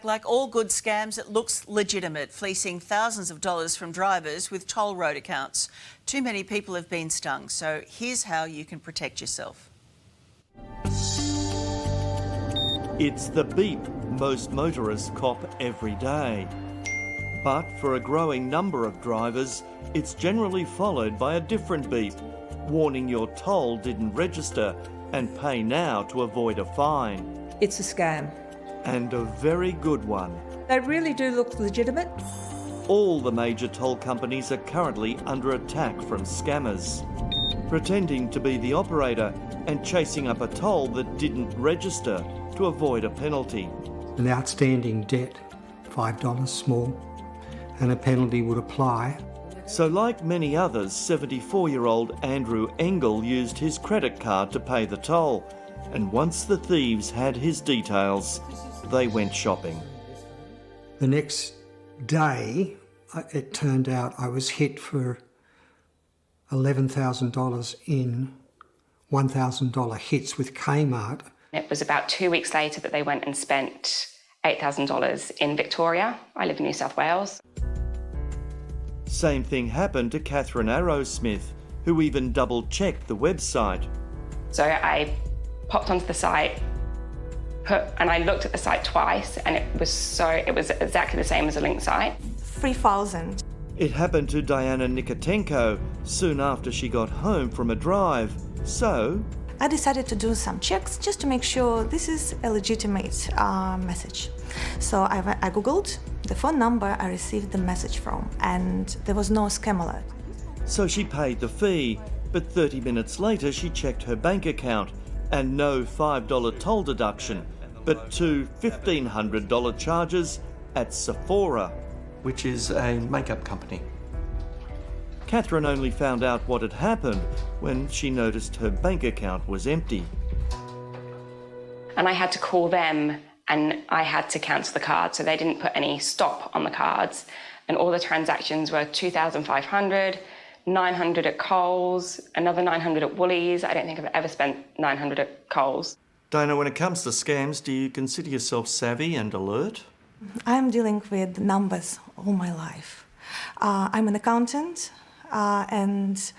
like all good scams, it looks legitimate, fleecing thousands of dollars from drivers with toll road accounts. Too many people have been stung, so here's how you can protect yourself. It's the beep most motorists cop every day. But for a growing number of drivers, it's generally followed by a different beep, warning your toll didn't register and pay now to avoid a fine. It's a scam. And a very good one. They really do look legitimate. All the major toll companies are currently under attack from scammers, pretending to be the operator and chasing up a toll that didn't register to avoid a penalty. An outstanding debt, $5 small, and a penalty would apply. So like many others, 74-year-old Andrew Engel used his credit card to pay the toll, and once the thieves had his details, they went shopping. The next day, it turned out I was hit for $11,000 in $1,000 hits with Kmart. It was about 2 weeks later that they went and spent $8,000 in Victoria. I live in New South Wales. Same thing happened to Catherine Arrowsmith, who even double-checked the website. So I popped onto the site, and I looked at the site twice, and it was exactly the same as a link site. 3,000. It happened to Diana Nikotenko soon after she got home from a drive. So I decided to do some checks just to make sure this is a legitimate message. So I googled the phone number I received the message from, and there was no scam alert. So she paid the fee, but 30 minutes later she checked her bank account, and no $5 toll deduction, but two $1,500 charges at Sephora, which is a makeup company. Catherine only found out what had happened when she noticed her bank account was empty. And I had to call them, and I had to cancel the card, so they didn't put any stop on the cards. And all the transactions were $2,500, $900 at Coles, another $900 at Woolies. I don't think I've ever spent $900 at Coles. Diana, when it comes to scams, do you consider yourself savvy and alert? I'm dealing with numbers all my life. I'm an accountant, and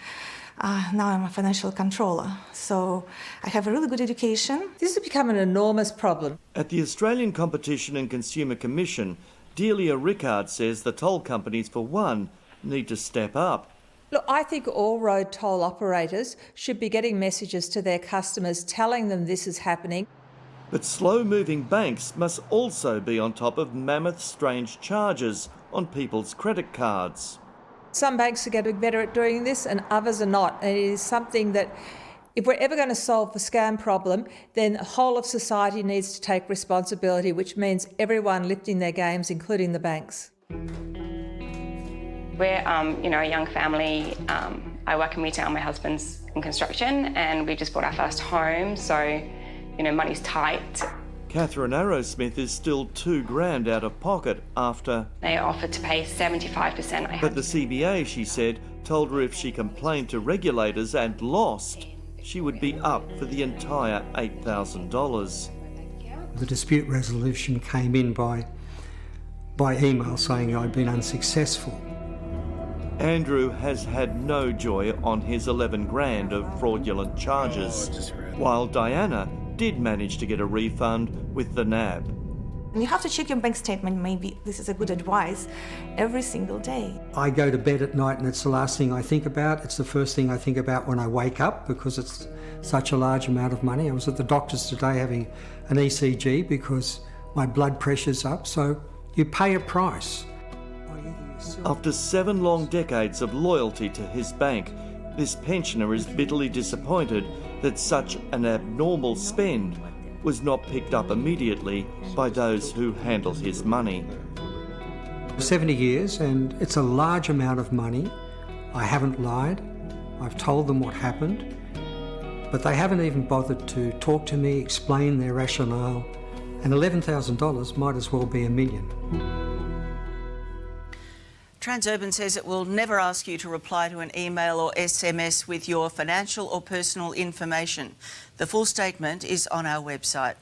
now I'm a financial controller. So I have a really good education. This has become an enormous problem. At the Australian Competition and Consumer Commission, Delia Rickard says the toll companies, for one, need to step up. Look, I think all road toll operators should be getting messages to their customers telling them this is happening. But slow-moving banks must also be on top of mammoth strange charges on people's credit cards. Some banks are getting better at doing this and others are not. And it is something that, if we're ever going to solve the scam problem, then the whole of society needs to take responsibility, which means everyone lifting their games, including the banks. We're, a young family. I work in retail, my husband's in construction, and we just bought our first home, so, money's tight. Catherine Arrowsmith is still $2,000 out of pocket after... They offered to pay 75%. But the CBA, she said, told her if she complained to regulators and lost, she would be up for the entire $8,000. The dispute resolution came in by email saying I'd been unsuccessful. Andrew has had no joy on his $11,000 of fraudulent charges, while Diana did manage to get a refund with the NAB. And you have to check your bank statement, maybe this is a good advice, every single day. I go to bed at night and it's the last thing I think about. It's the first thing I think about when I wake up because it's such a large amount of money. I was at the doctor's today having an ECG because my blood pressure's up, so you pay a price. After 7 long decades of loyalty to his bank, this pensioner is bitterly disappointed that such an abnormal spend was not picked up immediately by those who handle his money. 70 years, and it's a large amount of money. I haven't lied. I've told them what happened, but they haven't even bothered to talk to me, explain their rationale, and $11,000 might as well be $1 million. Transurban says it will never ask you to reply to an email or SMS with your financial or personal information. The full statement is on our website.